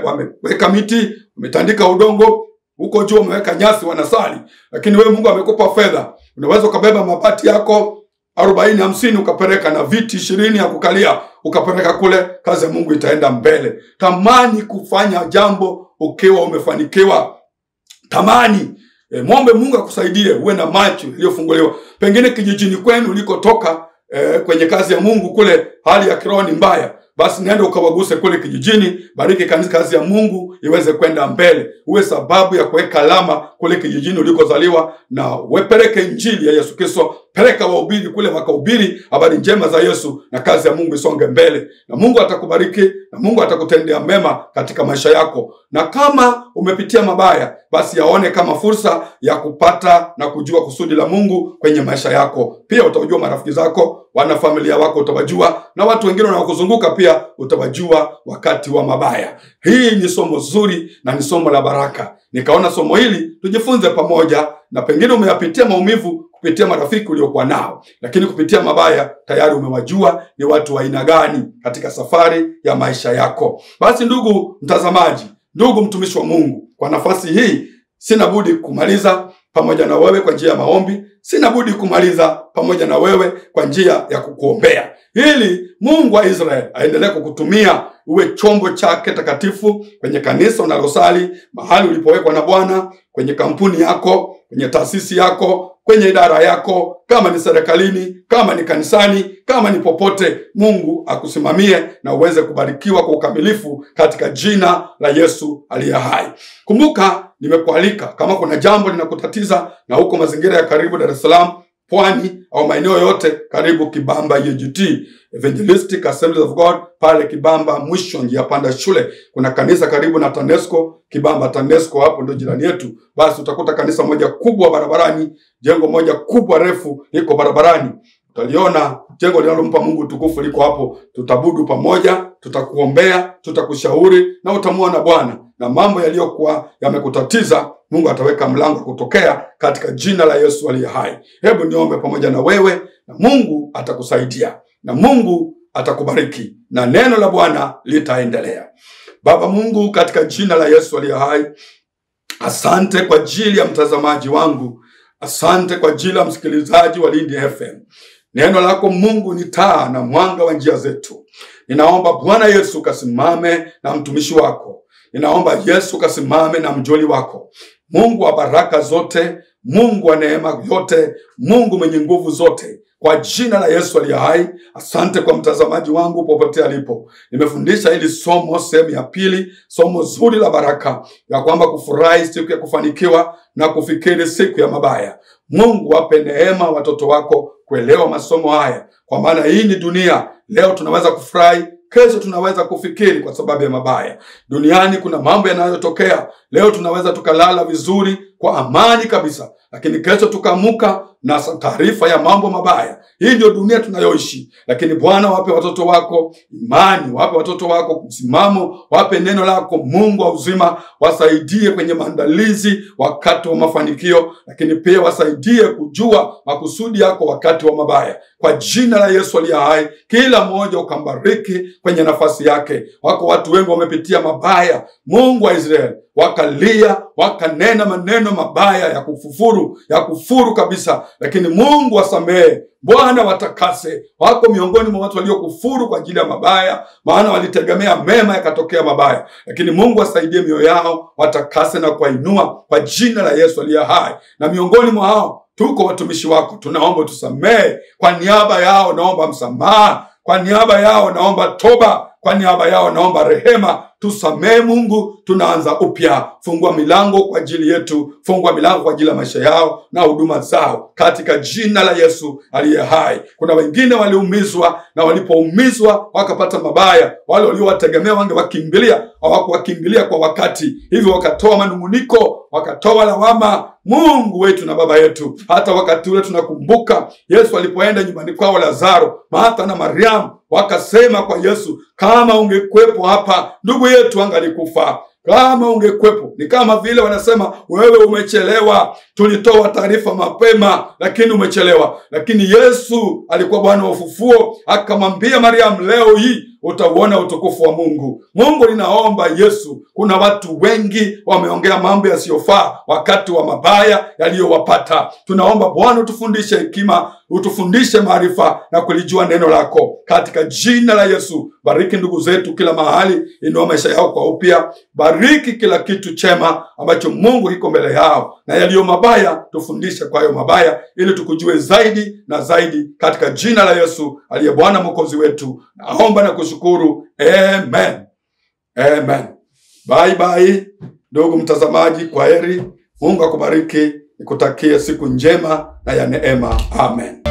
wameweka miti, wametandika udongo, huko juu wameweka nyasi, wanasali. Lakini wewe Mungu amekupa fedha, unaweza ukabeba mabati yako 40-50 ukapeleka, na viti 20 ya kukalia ukapeleka kule, kazi ya Mungu itaenda mbele. Tamani kufanya jambo ukiwa umefanikiwa. Tamani muombe Mungu akusaidie uwe na macho yaliyofunguliwa. Pengine kijijini kwenu ulikotoka kwenye kazi ya Mungu kule hali ya kiroho ni mbaya, basi nenda ukawaguse kule kijijini. Bariki kazi ya Mungu iweze kwenda mbele. Uwe sababu ya kuweka alama kule kijijini ulikozaliwa, na wepeleke injili ya Yesu Kristo. Peleka wahubiri kule wakahubiri habari njema za Yesu, na kazi ya Mungu isonge mbele. Na Mungu atakubariki, na Mungu atakutendea mema katika maisha yako. Na kama umepitia mabaya, basi yaone kama fursa ya kupata na kujua kusudi la Mungu kwenye maisha yako. Pia utawajua marafiki zako, wana familia wako utawajua, na watu wengine wanaokuzunguka pia utawajua wakati wa mabaya. Hii ni somo zuri na ni somo la baraka. Nikaona somo hili tujifunze pamoja, na pengine umeyapitia maumivu kupitia marafiki uliokuwa nao, lakini kupitia mabaya tayari umewajua ni watu wa aina gani katika safari ya maisha yako. Basi ndugu mtazamaji, ndugu mtumishi wa Mungu, kwa nafasi hii sina budi kumaliza pamoja na wewe kwa njia ya maombi. Sina budi kumaliza pamoja na wewe kwa njia ya kukuombea, ili Mungu wa Israeli aendelee kukutumia uwe chombo chake takatifu kwenye kanisa unalosali, mahali ulipowekwa na Bwana, kwenye kampuni yako, kwenye taasisi yako, kwenye idara yako, kama ni serikalini, kama ni kanisani, kama ni popote. Mungu akusimamie na uweze kubarikiwa kwa ukamilifu katika jina la Yesu aliye hai. Kumbuka nimekualika, kama kuna jambo linakutatiza na huko mazingira ya karibu Dar es Salaam, Pwani au maeneo yote, karibu Kibamba EAGT Evangelistic Assemblies of God pale Kibamba, mwisho njia panda shule. Kuna kanisa karibu na TANESCO, Kibamba TANESCO, hapo ndio jirani yetu. Basi utakuta kanisa moja kubwa barabarani, jengo moja kubwa refu liko barabarani. Utaliona jengo linalompa Mungu tukufu liko hapo. Tutabudu pamoja, tutakuombea, tutakushauri, na utamuona Bwana, na mambo yaliyokuwa yamekutatiza Mungu ataweka mlango kutokea katika jina la Yesu aliye hai. Hebu niombe pamoja na wewe, na Mungu atakusaidia, na Mungu atakubariki, na neno la Bwana litaendelea. Baba Mungu, katika jina la Yesu aliye hai, asante kwa ajili ya mtazamaji wangu. Asante kwa ajili ya msikilizaji wa Lindi FM. Neno lako Mungu ni taa na mwanga wa njia zetu. Ninaomba Bwana Yesu kasimame na mtumishi wako. Ninaomba Yesu kasimame na mjoli wako. Mungu wa baraka zote, Mungu wa neema yote, Mungu mwenye nguvu zote, kwa jina la Yesu aliye hai, asante kwa mtazamaji wangu popote alipo. Nimefundisha hili somo sehemu ya pili, somo zuri la baraka, ya kwamba kufurahi siku ya kufanikiwa na kufikiri siku ya mabaya. Mungu wape neema watoto wako kuelewa masomo haya, kwa maana hii ni dunia. Leo tunaweza kufurahi, kesho tunaweza kufikiri kwa sababu ya mabaya. Duniani kuna mambo yanayotokea. Leo tunaweza tukalala vizuri kwa amani kabisa, lakini kesho tukamuka na taarifa ya mambo mabaya. Hii ndio dunia tunayoishi. Lakini Bwana, wape watoto wako imani, wape watoto wako msimamo, wape neno lako Mungu wa uzima, wasaidie kwenye maandalizi wakati wa mafanikio, lakini pia wasaidie kujua makusudi yako wakati wa mabaya. Kwa jina la Yesu aliye hai, kila mmoja ukambariki kwenye nafasi yake. Wako watu wengi wamepitia mabaya, Mungu wa Israeli, wakalia, wakanena maneno mabaya ya kufuru kabisa, lakini Mungu wasamehe. Bwana watakase. Wako miongoni mwa watu waliokufuru kwa ajili ya mabaya, maana walitegemea mema yakatokea mabaya, lakini Mungu wasaidie mioyo yao, watakase na kuinua kwa jina la Yesu aliye hai. Na miongoni mwa hao tuko watumishi wako, tunaomba tusamehe. Kwa niaba yao naomba msamaha, kwa niaba yao naomba toba, kwa niaba yao naomba rehema. Tusamehe Mungu, tunaanza upya. Fungua milango kwa ajili yetu, fungua milango kwa ajili ya maisha yao na huduma zao, katika jina la Yesu aliye hai. Kuna wengine waliumizwa, na walipoumizwa wakapata mabaya, wale waliowategemea wangewakimbilia, hawakuwakimbilia kwa wakati, hivyo wakatoa manunguniko, wakatoa lawama. Mungu wetu na Baba yetu, hata wakati ule tunakumbuka Yesu alipoenda nyumbani kwao Lazaro, Martha na Mariamu wakasema kwa Yesu, kama ungekuwepo hapa ndugu yetu angalikufa. Kama ungekwepo, ni kama vile wanasema wewe umechelewa, tulitoa taarifa mapema lakini umechelewa. Lakini Yesu alikuwa Bwana wa ufufuo, akamwambia Mariamu, leo hii utauona utukufu wa Mungu. Mungu, ninaomba Yesu, kuna watu wengi wameongea mambo yasiyofaa wakati wa mabaya yaliyowapata. Tunaomba Bwana utufundishe hekima, utufundishe maarifa na kulijua neno lako, katika jina la Yesu. Bariki ndugu zetu kila mahali, inua maisha yao kwa upya. Bariki kila kitu chema ambacho Mungu kiko mbele yao, na yaliyo mabaya tufundishe kwa hayo mabaya, ili tukujue zaidi na zaidi, katika jina la Yesu aliye Bwana Mwokozi wetu. Naomba na kushukuru. Amen. Amen. Bye bye ndugu mtazamaji, kwa heri. Mungu akubariki, nikutakie siku njema na ya neema. Amen.